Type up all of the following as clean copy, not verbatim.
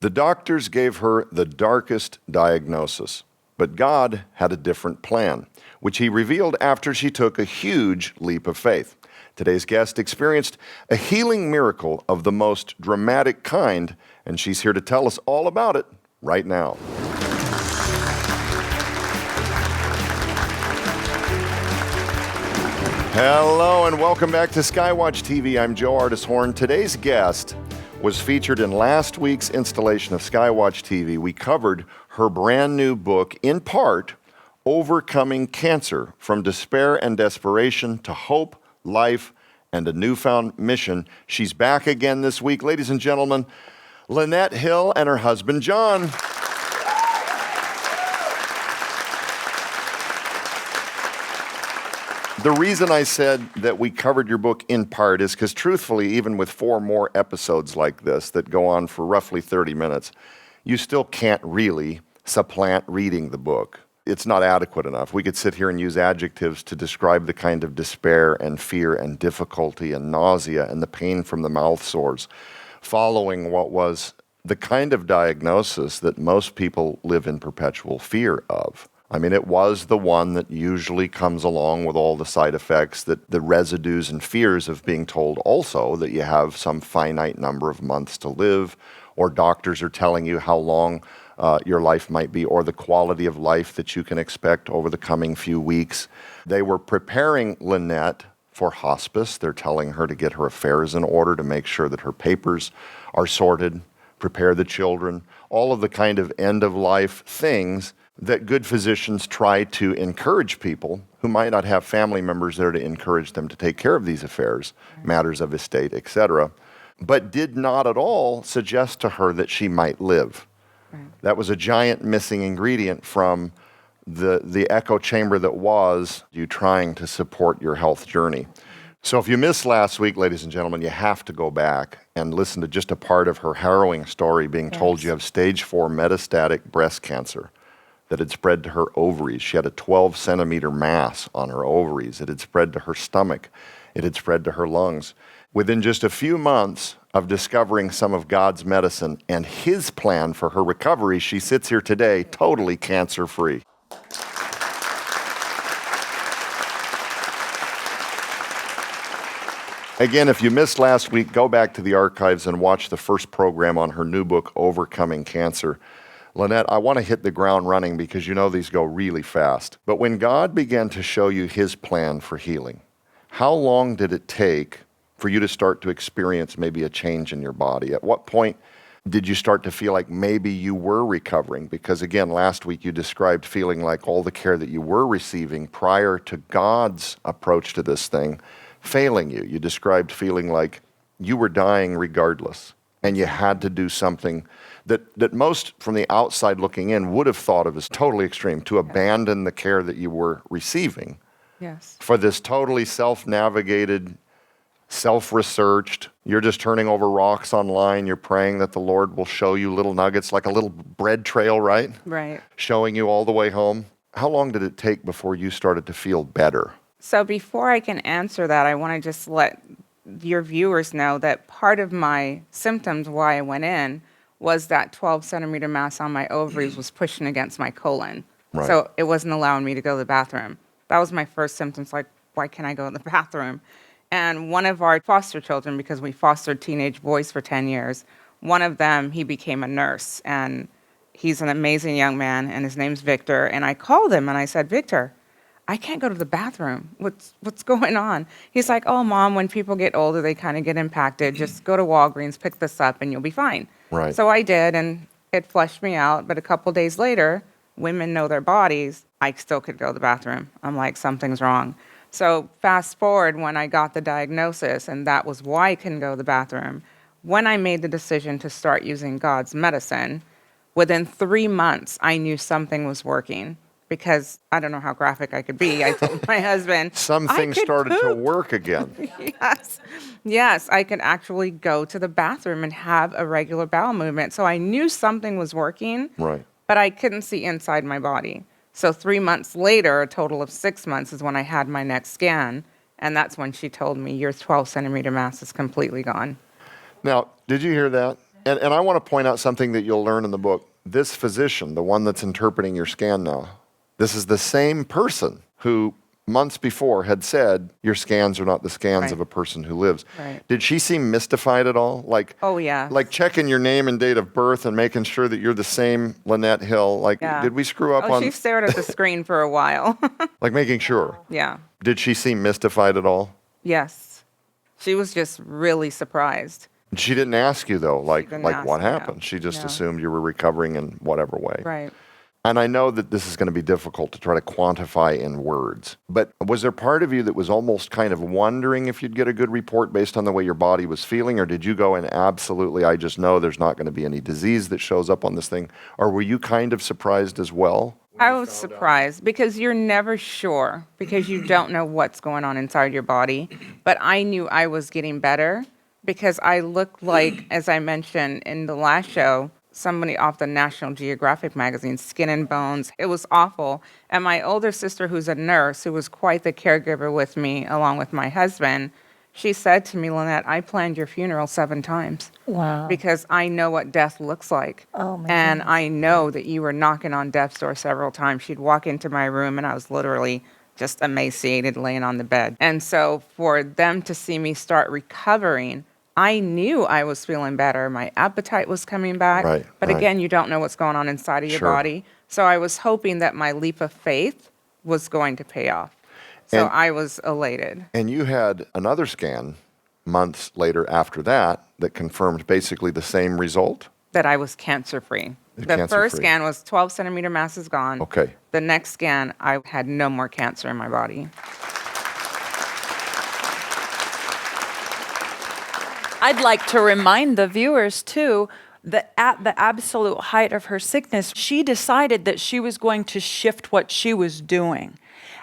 The doctors gave her the darkest diagnosis, but God had a different plan, which he revealed after she took a huge leap of faith. Today's guest experienced a healing miracle of the most dramatic kind, and she's here to tell us all about it right now. Hello and welcome back to SkyWatchTV. I'm Joe Artis Horn. Today's guest was featured in last week's installation of SkyWatchTV. We covered her brand new book, in part, Overcoming Cancer, From Despair and Desperation to Hope, Life, and a Newfound Mission. She's back again this week. Ladies and gentlemen, Lynette Hill and her husband, John. The reason I said that we covered your book in part is because truthfully, even with 4 more episodes like this that go on for roughly 30 minutes, you still can't really supplant reading the book. It's not adequate enough. We could sit here and use adjectives to describe the kind of despair and fear and difficulty and nausea and the pain from the mouth sores following what was the kind of diagnosis that most people live in perpetual fear of. I mean, it was the one that usually comes along with all the side effects, that the residues and fears of being told also that you have some finite number of months to live, or doctors are telling you how long your life might be, or the quality of life that you can expect over the coming few weeks. They were preparing Lynette for hospice. They're telling her to get her affairs in order, to make sure that her papers are sorted, prepare the children, all of the kind of end-of-life things that good physicians try to encourage people who might not have family members there to encourage them to take care of these affairs, matters of estate, etc., but did not at all suggest to her that she might live. That was a giant missing ingredient from the echo chamber that was you trying to support your health journey. So if you missed last week, ladies and gentlemen, you have to go back and listen to just a part of her harrowing story being told you have stage 4 metastatic breast cancer that had spread to her ovaries. She had a 12-centimeter mass on her ovaries. It had spread to her stomach. It had spread to her lungs. Within just a few months of discovering some of God's medicine and his plan for her recovery, she sits here today totally cancer-free. Again, if you missed last week, go back to the archives and watch the first program on her new book, Overcoming Cancer. Lynette, I want to hit the ground running because you know these go really fast. But when God began to show you his plan for healing, how long did it take for you to start to experience maybe a change in your body? At what point did you start to feel like maybe you were recovering? Because again, last week you described feeling like all the care that you were receiving prior to God's approach to this thing failing you. You described feeling like you were dying regardless, and you had to do something that most from the outside looking in would have thought of as totally extreme, to abandon the care that you were receiving for this totally self-navigated, self-researched, you're just turning over rocks online, you're praying that the Lord will show you little nuggets, like a little bread trail, right? Right. Showing you all the way home. How long did it take before you started to feel better? So before I can answer that, I want to just let your viewers know that part of my symptoms why I went in was that 12-centimeter mass on my ovaries was pushing against my colon. Right. So it wasn't allowing me to go to the bathroom. That was my first symptoms, like, why can't I go to the bathroom? And one of our foster children, because we fostered teenage boys for 10 years, one of them, he became a nurse. And he's an amazing young man, and his name's Victor. And I called him, and I said, Victor, I can't go to the bathroom. What's going on? He's like, oh, Mom, when people get older, they kind of get impacted. Just go to Walgreens, pick this up, and you'll be fine. Right. So I did, and it flushed me out. But a couple days later, women know their bodies. I still could go to the bathroom. I'm like, something's wrong. So fast forward when I got the diagnosis, and that was why I couldn't go to the bathroom. When I made the decision to start using God's medicine, within 3 months, I knew something was working. Because I don't know how graphic I could be. I told my husband, Something started to work again. Yes, I could actually go to the bathroom and have a regular bowel movement. So I knew something was working, Right. but I couldn't see inside my body. So 3 months later, a total of 6 months, is when I had my next scan. And that's when she told me, your 12-centimeter mass is completely gone. Now, did you hear that? And I want to point out something that you'll learn in the book. This physician, the one that's interpreting your scan now, this is the same person who months before had said your scans are not the scans Right. of a person who lives. Right. Did she seem mystified at all? Like, Oh, yeah. like checking your name and date of birth and making sure that you're the same Lynette Hill. Like, Yeah. did we screw up Oh, on, she stared at the screen for a while. like making sure? Yeah. Did she seem mystified at all? Yes. She was just really surprised. She didn't ask you though, like didn't like ask what me, no. happened. She just No. assumed you were recovering in whatever way. Right. And I know that this is going to be difficult to try to quantify in words, but was there part of you that was almost kind of wondering if you'd get a good report based on the way your body was feeling, or did you go in absolutely, I just know there's not going to be any disease that shows up on this thing, or were you kind of surprised as well? I was surprised because you're never sure because you don't know what's going on inside your body. But I knew I was getting better because I looked like, as I mentioned in the last show, somebody off the National Geographic magazine, Skin and Bones. It was awful. And my older sister, who's a nurse, who was quite the caregiver with me, along with my husband, she said to me, Lynette, I planned your funeral 7 times. Wow. Because I know what death looks like. Oh, my And goodness. I know that you were knocking on death's door several times. She'd walk into my room and I was literally just emaciated laying on the bed. And so for them to see me start recovering, I knew I was feeling better. My appetite was coming back. Right, But right. again, you don't know what's going on inside of your Sure. body. So I was hoping that my leap of faith was going to pay off. So And- I was elated. And you had another scan months later after that that confirmed basically the same result? That I was cancer-free. The Cancer-free. first scan was 12 centimeter mass is gone. Okay. The next scan, I had no more cancer in my body. I'd like to remind the viewers, too, that at the absolute height of her sickness, she decided that she was going to shift what she was doing.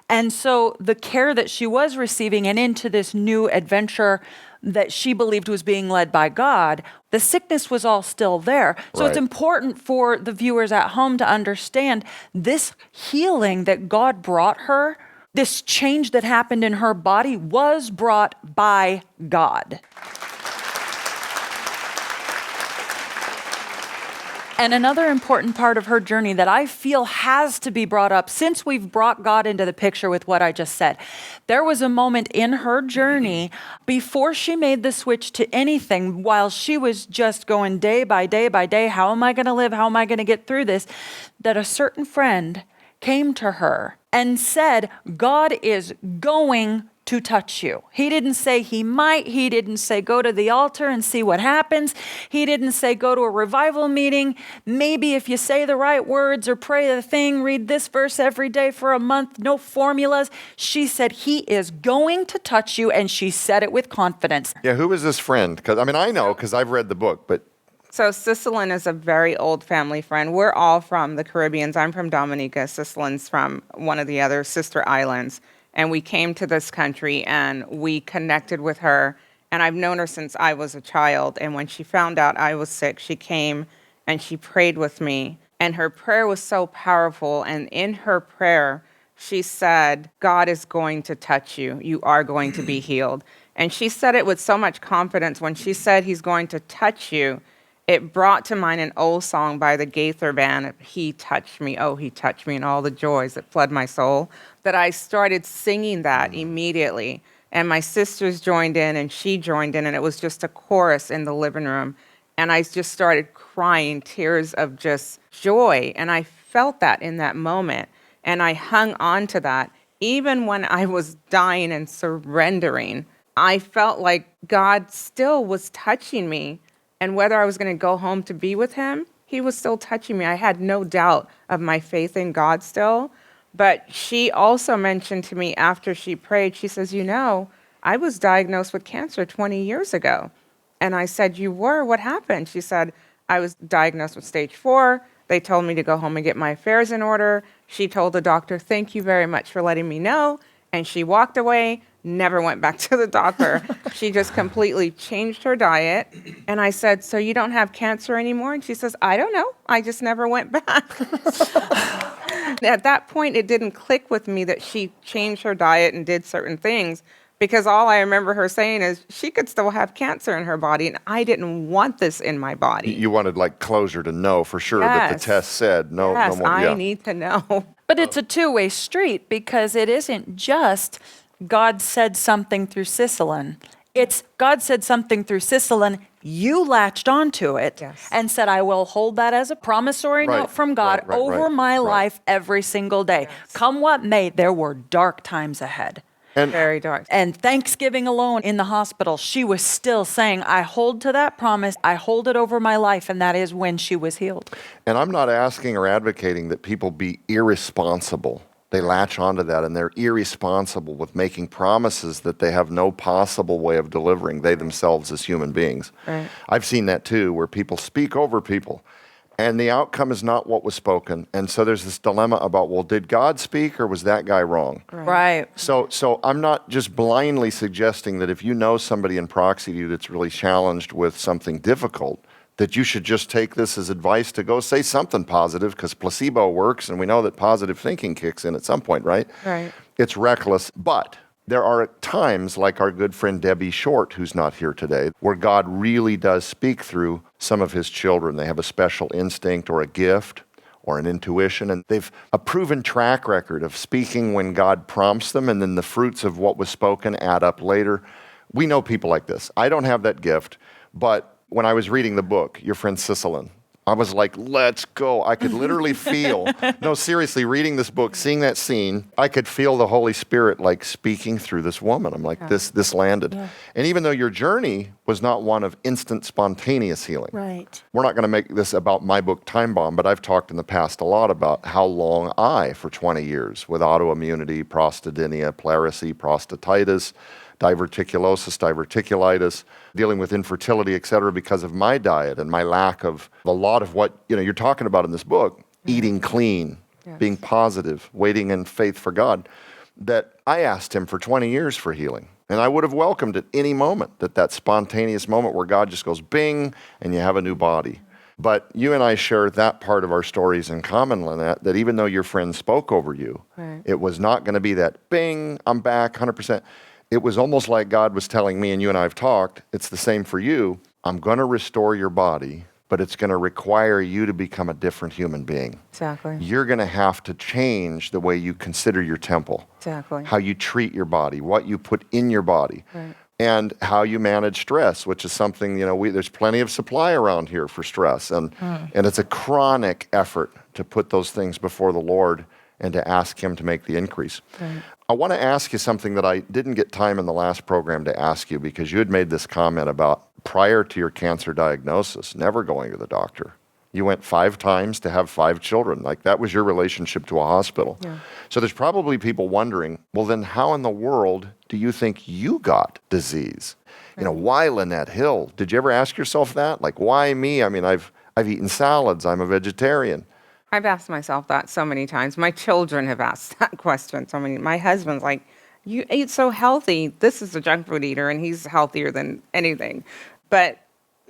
And so the care that she was receiving and into this new adventure that she believed was being led by God, the sickness was all still there. So Right. it's important for the viewers at home to understand this healing that God brought her, this change that happened in her body was brought by God. And another important part of her journey that I feel has to be brought up since we've brought God into the picture with what I just said. There was a moment in her journey before she made the switch to anything, while she was just going day by day by day, how am I going to live? How am I going to get through this? That a certain friend came to her and said, God is going to touch you. He didn't say he might. He didn't say go to the altar and see what happens. He didn't say go to a revival meeting. Maybe if you say the right words or pray the thing, read this verse every day for a month, no formulas. She said he is going to touch you, and she said it with confidence. Yeah, who was this friend? Because, I mean, I know because I've read the book, but So Sicilin is a very old family friend. We're all from the Caribbeans. I'm from Dominica. Sicilin's from one of the other sister islands. And we came to this country and we connected with her. And I've known her since I was a child. And when she found out I was sick, she came and she prayed with me. And her prayer was so powerful. And in her prayer, she said, God is going to touch you. You are going to be healed. And she said it with so much confidence. When she said he's going to touch you, it brought to mind an old song by the Gaither Band, He Touched Me, Oh, He Touched Me, and all the joys that flood my soul, that I started singing that immediately. And my sisters joined in, and she joined in, and it was just a chorus in the living room. And I just started crying tears of just joy. And I felt that in that moment. And I hung on to that. Even when I was dying and surrendering, I felt like God still was touching me. And whether I was going to go home to be with him, he was still touching me. I had no doubt of my faith in God still. But she also mentioned to me after she prayed, she says, you know, I was diagnosed with cancer 20 years ago. And I said, you were? What happened? She said, I was diagnosed with stage 4. They told me to go home and get my affairs in order. She told the doctor, thank you very much for letting me know. And she walked away, never went back to the doctor. She just completely changed her diet. And I said, so you don't have cancer anymore? And she says, I don't know. I just never went back. At that point, it didn't click with me that she changed her diet and did certain things. Because all I remember her saying is she could still have cancer in her body, and I didn't want this in my body. You wanted like closure to know for sure that the Yes. test said no, Yes, no more. I Yeah. need to know. But it's a two-way street because it isn't just God said something through Sicilin. It's God said something through Sicilin. You latched onto it Yes. and said, I will hold that as a promissory Right, note from God right, over my right. life every single day. Yes. Come what may, there were dark times ahead. And Very dark. And Thanksgiving alone in the hospital, she was still saying, I hold to that promise. I hold it over my life. And that is when she was healed. And I'm not asking or advocating that people be irresponsible. They latch onto that and they're irresponsible with making promises that they have no possible way of delivering, they themselves as human beings. Right. I've seen that too, where people speak over people and the outcome is not what was spoken. And so there's this dilemma about, well, did God speak or was that guy wrong? Right. So I'm not just blindly suggesting that if you know somebody in proxy to you that's really challenged with something difficult, that you should just take this as advice to go say something positive because placebo works and we know that positive thinking kicks in at some point, right? Right. It's reckless, but there are times like our good friend Debbie Short, who's not here today, where God really does speak through some of his children. They have a special instinct or a gift or an intuition, and they've a proven track record of speaking when God prompts them, and then the fruits of what was spoken add up later. We know people like this. I don't have that gift, but when I was reading the book, your friend Sicilin, I was like, let's go. I could literally feel, no, seriously, reading this book, seeing that scene, I could feel the Holy Spirit like speaking through this woman. I'm like, this landed. Yeah. And even though your journey was not one of instant spontaneous healing. Right. We're not going to make this about my book, Timebomb, but I've talked in the past a lot about how long for 20 years, with autoimmunity, prostatinia, pleurisy, prostatitis, diverticulosis, diverticulitis, dealing with infertility, et cetera, because of my diet and my lack of a lot of what you're talking about in this book, eating clean, being positive, waiting in faith for God, that I asked him for 20 years for healing. And I would have welcomed at any moment that spontaneous moment where God just goes bing and you have a new body. But you and I share that part of our stories in common, Lynette, that even though your friend spoke over you, it was not going to be that bing, I'm back 100%. It was almost like God was telling me, and you and I have talked, it's the same for you. I'm going to restore your body, but it's going to require you to become a different human being. Exactly. You're going to have to change the way you consider your temple. Exactly. How you treat your body, what you put in your body. Right. And how you manage stress, which is something, there's plenty of supply around here for stress. And it's a chronic effort to put those things before the Lord and to ask him to make the increase. Right. I want to ask you something that I didn't get time in the last program to ask you, because you had made this comment about prior to your cancer diagnosis, never going to the doctor. You went 5 times to have 5 children. Like that was your relationship to a hospital. Yeah. So there's probably people wondering, well, then how in the world do you think you got disease? Right. Why Lynette Hill? Did you ever ask yourself that? Like, why me? I mean, I've eaten salads. I'm a vegetarian. I've asked myself that so many times. My children have asked that question so many. My husband's like, you eat so healthy. This is a junk food eater, and he's healthier than anything. But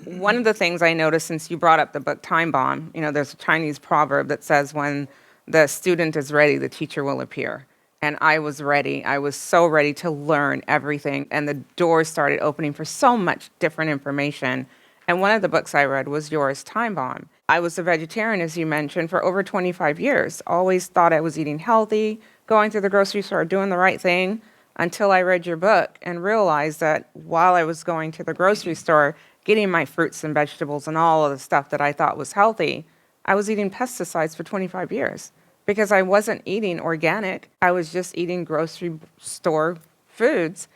one of the things I noticed since you brought up the book Timebomb, there's a Chinese proverb that says when the student is ready, the teacher will appear. And I was ready. I was so ready to learn everything. And the doors started opening for so much different information. And one of the books I read was yours, Timebomb. I was a vegetarian, as you mentioned, for over 25 years. Always thought I was eating healthy, going to the grocery store, doing the right thing, until I read your book and realized that while I was going to the grocery store, getting my fruits and vegetables and all of the stuff that I thought was healthy, I was eating pesticides for 25 years because I wasn't eating organic. I was just eating grocery store foods.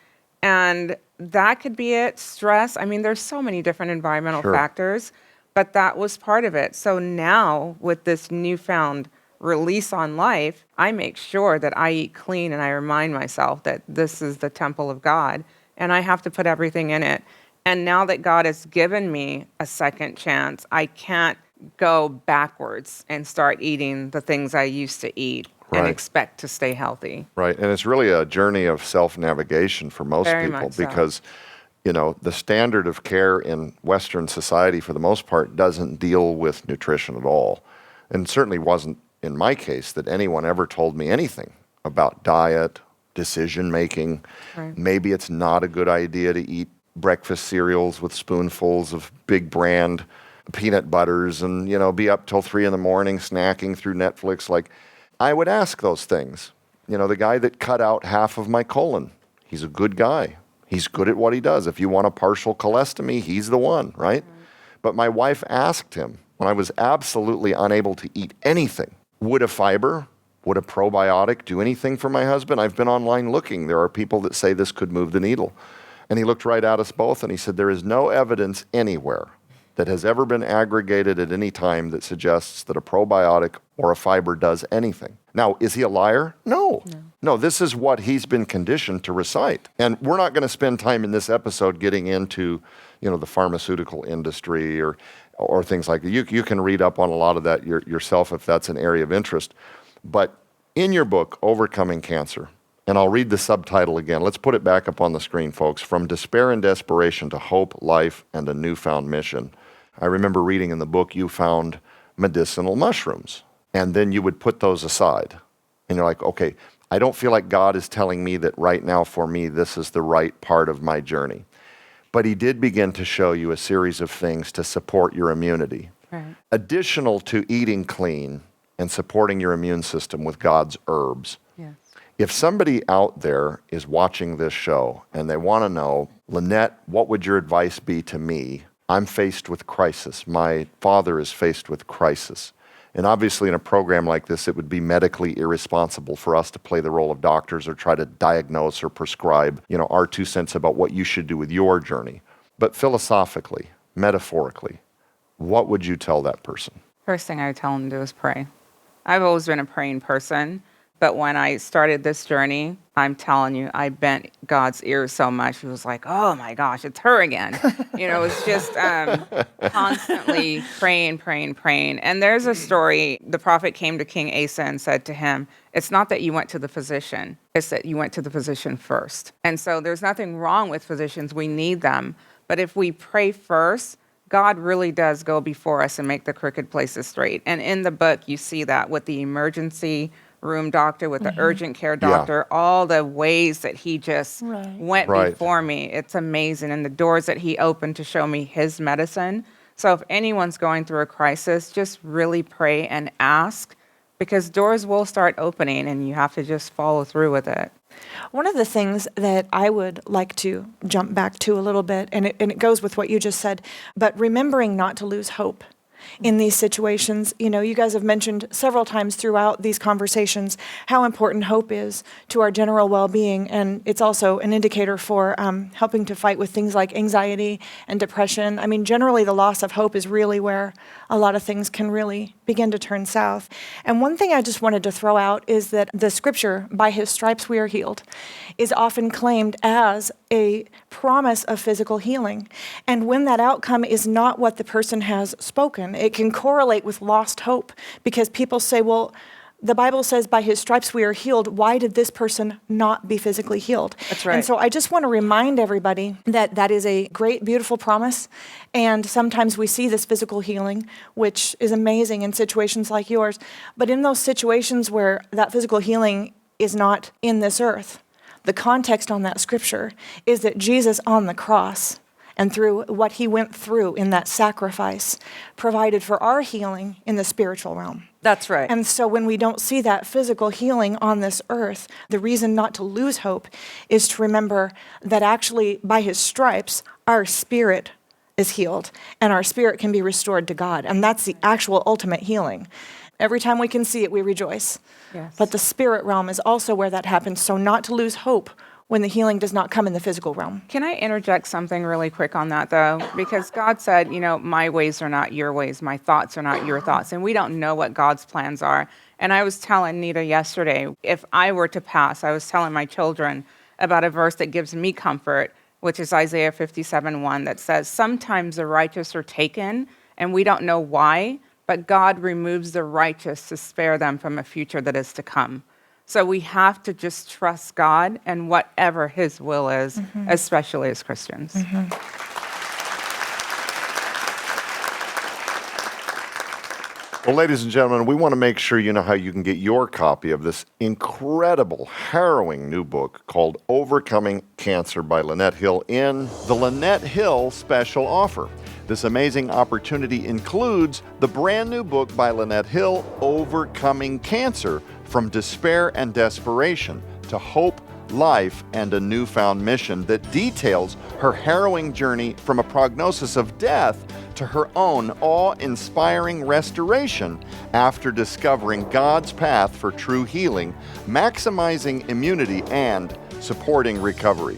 And that could be it, stress. I mean, there's so many different environmental factors, but that was part of it. So now with this newfound release on life, I make sure that I eat clean and I remind myself that this is the temple of God and I have to put everything in it. And now that God has given me a second chance, I can't go backwards and start eating the things I used to eat and expect to stay healthy. Right. And it's really a journey of self-navigation for most Very people much so. because, the standard of care in Western society for the most part doesn't deal with nutrition at all. And certainly wasn't in my case that anyone ever told me anything about diet, decision making. Right. Maybe it's not a good idea to eat breakfast cereals with spoonfuls of big brand peanut butters and, be up till 3 a.m. snacking through Netflix. Like, I would ask those things. The guy that cut out half of my colon, he's a good guy. He's good at what he does. If you want a partial colostomy, he's the one, right? But my wife asked him when I was absolutely unable to eat anything, would a fiber, would a probiotic do anything for my husband? I've been online looking. There are people that say this could move the needle. And he looked right at us both and he said, there is no evidence anywhere that has ever been aggregated at any time that suggests that a probiotic or a fiber does anything. Now, is he a liar? No. No, this is what he's been conditioned to recite. And we're not going to spend time in this episode getting into, the pharmaceutical industry or things like that. You can read up on a lot of that yourself if that's an area of interest. But in your book, Overcoming Cancer, and I'll read the subtitle again. Let's put it back up on the screen, folks. From despair and desperation to hope, life, and a newfound mission. I remember reading in the book you found medicinal mushrooms, and then you would put those aside. And you're like, okay, I don't feel like God is telling me that right now for me this is the right part of my journey. But he did begin to show you a series of things to support your immunity. Right. Additional to eating clean and supporting your immune system with God's herbs. Yes. If somebody out there is watching this show and they want to know, Lynette, what would your advice be to me? I'm faced with crisis. My father is faced with crisis. And obviously in a program like this, it would be medically irresponsible for us to play the role of doctors or try to diagnose or prescribe, our 2 cents about what you should do with your journey. But philosophically, metaphorically, what would you tell that person? First thing I would tell them to do is pray. I've always been a praying person, but when I started this journey, I'm telling you, I bent God's ears so much. He was like, oh my gosh, it's her again. It's just constantly praying. And there's a story, the prophet came to King Asa and said to him, it's not that you went to the physician, it's that you went to the physician first. And so there's nothing wrong with physicians, we need them. But if we pray first, God really does go before us and make the crooked places straight. And in the book, you see that with the emergency room doctor, with the urgent care doctor, all the ways that he just went before me. It's amazing. And the doors that he opened to show me his medicine. So if anyone's going through a crisis, just really pray and ask, because doors will start opening and you have to just follow through with it. One of the things that I would like to jump back to a little bit, and it goes with what you just said, but remembering not to lose hope in these situations. You guys have mentioned several times throughout these conversations how important hope is to our general well-being, and it's also an indicator for helping to fight with things like anxiety and depression. I mean, generally the loss of hope is really where a lot of things can really begin to turn south. And one thing I just wanted to throw out is that the scripture, by his stripes we are healed, is often claimed as a promise of physical healing. And when that outcome is not what the person has spoken, it can correlate with lost hope, because people say, well, the Bible says by his stripes we are healed. Why did this person not be physically healed? That's right. And so I just want to remind everybody that that is a great, beautiful promise. And sometimes we see this physical healing, which is amazing in situations like yours. But in those situations where that physical healing is not in this earth, the context on that scripture is that Jesus on the cross, and through what he went through in that sacrifice, provided for our healing in the spiritual realm. That's right. And so when we don't see that physical healing on this earth, the reason not to lose hope is to remember that actually by his stripes, our spirit is healed and our spirit can be restored to God. And that's the actual ultimate healing. Every time we can see it, we rejoice. Yes. But the spirit realm is also where that happens. So not to lose hope when the healing does not come in the physical realm. Can I interject something really quick on that, though? Because God said, my ways are not your ways, my thoughts are not your thoughts, and we don't know what God's plans are. And I was telling Nita yesterday, if I were to pass, I was telling my children about a verse that gives me comfort, which is Isaiah 57:1, that says, sometimes the righteous are taken, and we don't know why, but God removes the righteous to spare them from a future that is to come. So we have to just trust God and whatever his will is, especially as Christians. Mm-hmm. Well, ladies and gentlemen, we want to make sure you know how you can get your copy of this incredible, harrowing new book called Overcoming Cancer by Lynette Hill in the Lynette Hill special offer. This amazing opportunity includes the brand new book by Lynette Hill, Overcoming Cancer, From Despair and Desperation to Hope, Life, and a Newfound Mission, that details her harrowing journey from a prognosis of death to her own awe-inspiring restoration after discovering God's path for true healing, maximizing immunity, and supporting recovery.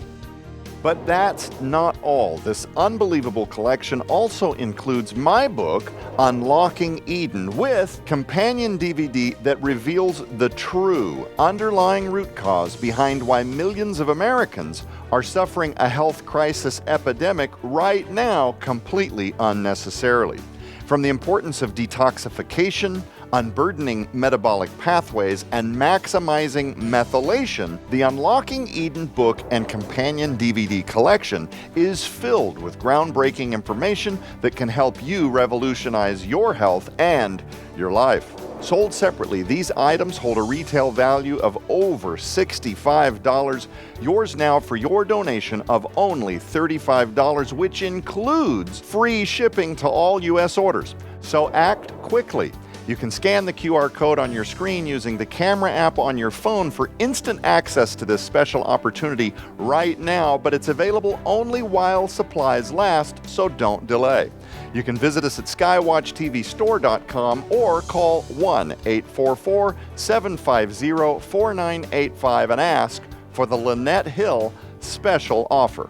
But that's not all. This unbelievable collection also includes my book, Unlocking Eden, with companion DVD that reveals the true underlying root cause behind why millions of Americans are suffering a health crisis epidemic right now completely unnecessarily. From the importance of detoxification, unburdening metabolic pathways, and maximizing methylation, the Unlocking Eden book and companion DVD collection is filled with groundbreaking information that can help you revolutionize your health and your life. Sold separately, these items hold a retail value of over $65. Yours now for your donation of only $35, which includes free shipping to all U.S. orders. So act quickly. You can scan the QR code on your screen using the camera app on your phone for instant access to this special opportunity right now, but it's available only while supplies last, so don't delay. You can visit us at SkyWatchTVstore.com or call 1-844-750-4985 and ask for the Lynette Hill special offer.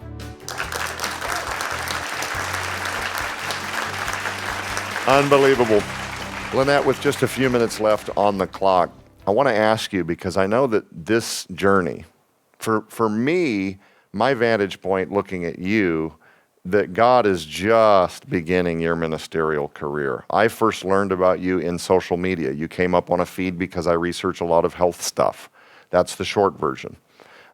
Unbelievable. Lynette, with just a few minutes left on the clock, I want to ask you, because I know that this journey, for me, my vantage point looking at you, that God is just beginning your ministerial career. I first learned about you in social media. You came up on a feed because I research a lot of health stuff. That's the short version.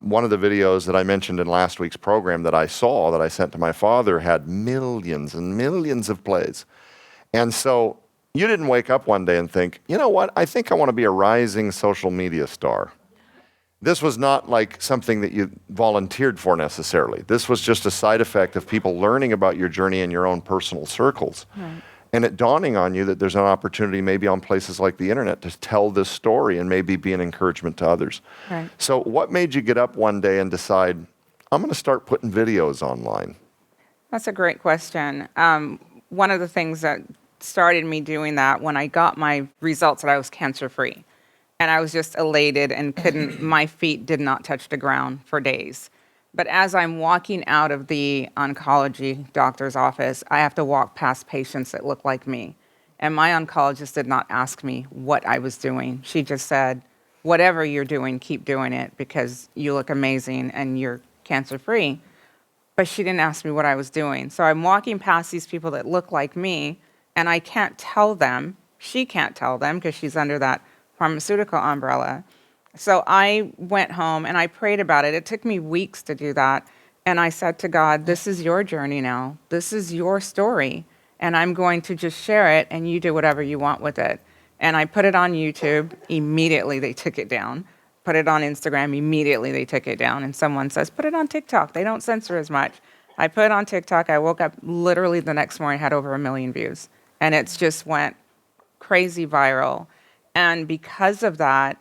One of the videos that I mentioned in last week's program that I saw, that I sent to my father, had millions and millions of plays. And so you didn't wake up one day and think, you know what, I think I want to be a rising social media star. This was not like something that you volunteered for necessarily. This was just a side effect of people learning about your journey in your own personal circles. Right. And it dawning on you that there's an opportunity maybe on places like the internet to tell this story and maybe be an encouragement to others. Right. So what made you get up one day and decide, I'm going to start putting videos online? That's a great question. One of the things that started me doing that when I got my results that I was cancer-free. And I was just elated and my feet did not touch the ground for days. But as I'm walking out of the oncology doctor's office, I have to walk past patients that look like me. And my oncologist did not ask me what I was doing. She just said, whatever you're doing, keep doing it because you look amazing and you're cancer-free. But she didn't ask me what I was doing. So I'm walking past these people that look like me, and I can't tell them, she can't tell them because she's under that pharmaceutical umbrella. So I went home and I prayed about it. It took me weeks to do that. And I said to God, this is your journey now. This is your story. And I'm going to just share it and you do whatever you want with it. And I put it on YouTube. Immediately they took it down. Put it on Instagram. Immediately they took it down. And someone says, put it on TikTok. They don't censor as much. I put it on TikTok. I woke up literally the next morning, had over 1 million views. And it's just went crazy viral. And because of that,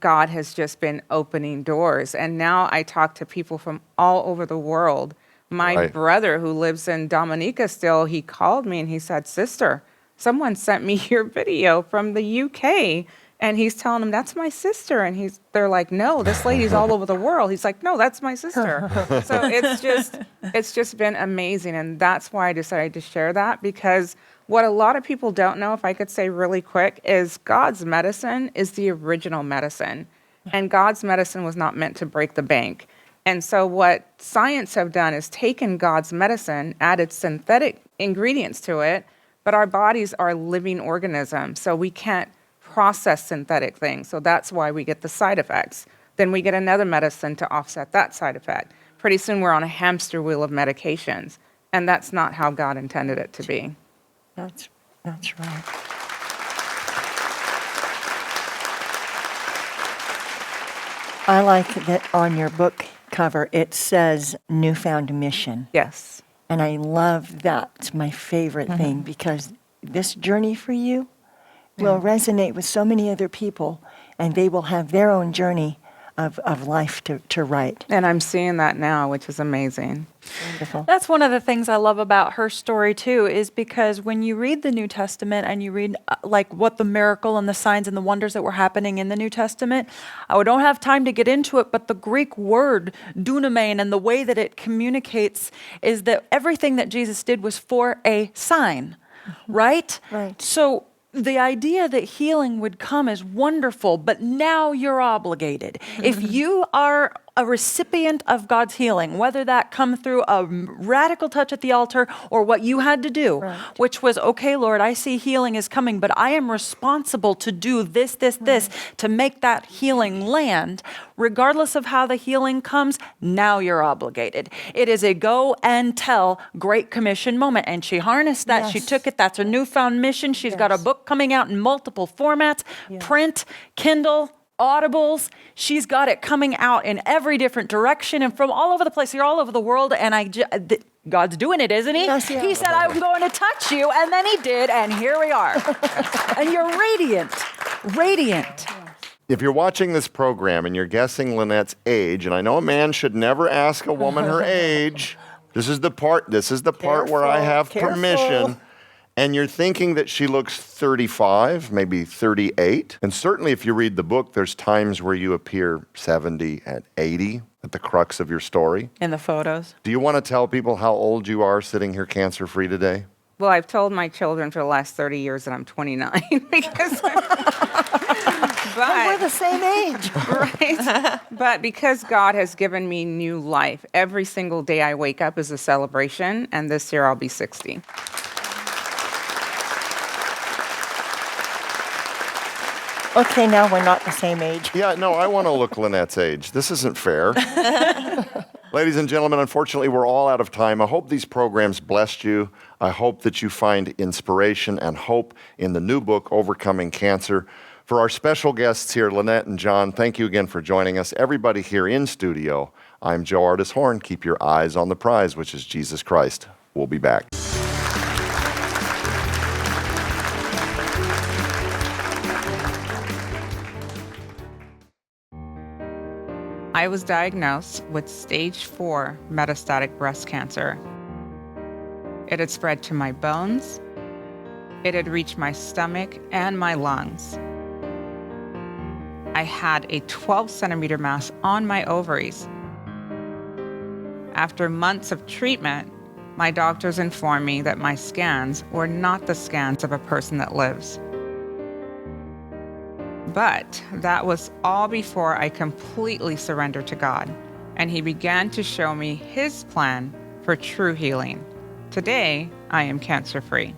God has just been opening doors. And now I talk to people from all over the world. My brother, who lives in Dominica still, he called me and he said, sister, someone sent me your video from the UK. And he's telling them, that's my sister. And they're like, no, this lady's all over the world. He's like, no, that's my sister. So it's just been amazing. And that's why I decided to share that, because what a lot of people don't know, if I could say really quick, is God's medicine is the original medicine. And God's medicine was not meant to break the bank. And so what science have done is taken God's medicine, added synthetic ingredients to it, but our bodies are living organisms, so we can't process synthetic things. So that's why we get the side effects. Then we get another medicine to offset that side effect. Pretty soon we're on a hamster wheel of medications, and that's not how God intended it to be. That's right. I like that on your book cover it says newfound mission. Yes. And I love that. It's my favorite thing because this journey for you will resonate with so many other people, and they will have their own journey of life to write. And I'm seeing that now, which is amazing. Wonderful. That's one of the things I love about her story too, is because when you read the New Testament and you read like what the miracle and the signs and the wonders that were happening in the New Testament, I don't have time to get into it, but the Greek word dunamein and the way that it communicates is that everything that Jesus did was for a sign, right? Right. So the idea that healing would come is wonderful, but now you're obligated. If you are a recipient of God's healing, whether that come through a radical touch at the altar or what you had to do, which was, okay, Lord, I see healing is coming, but I am responsible to do this, to make that healing land. Regardless of how the healing comes, now you're obligated. It is a go and tell Great Commission moment. And she harnessed that. She Yes. took it. That's her newfound mission. She's got a book coming out in multiple formats, print, Kindle, Audibles. She's got it coming out in every different direction and from all over the place. You're all over the world. And God's doing it, isn't he? Yes, He said, I'm going to touch you. And then he did. And here we are. And you're radiant. Radiant. If you're watching this program and you're guessing Lynette's age, and I know a man should never ask a woman her age, this is the part where I have permission. And you're thinking that she looks 35, maybe 38. And certainly if you read the book, there's times where you appear 70 and 80 at the crux of your story. In the photos. Do you want to tell people how old you are sitting here cancer-free today? Well, I've told my children for the last 30 years that I'm 29 because We're the same age. right? But because God has given me new life, every single day I wake up is a celebration, and this year I'll be 60. Okay, now we're not the same age. Yeah, no, I want to look Lynette's age. This isn't fair. Ladies and gentlemen, unfortunately, we're all out of time. I hope these programs blessed you. I hope that you find inspiration and hope in the new book, Overcoming Cancer. For our special guests here, Lynette and John, thank you again for joining us. Everybody here in studio, I'm Joe Artis Horn. Keep your eyes on the prize, which is Jesus Christ. We'll be back. I was diagnosed with stage 4 metastatic breast cancer. It had spread to my bones. It had reached my stomach and my lungs. I had a 12-centimeter mass on my ovaries. After months of treatment, my doctors informed me that my scans were not the scans of a person that lives. But that was all before I completely surrendered to God, and He began to show me His plan for true healing. Today, I am cancer-free.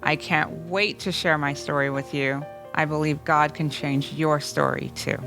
I can't wait to share my story with you. I believe God can change your story too.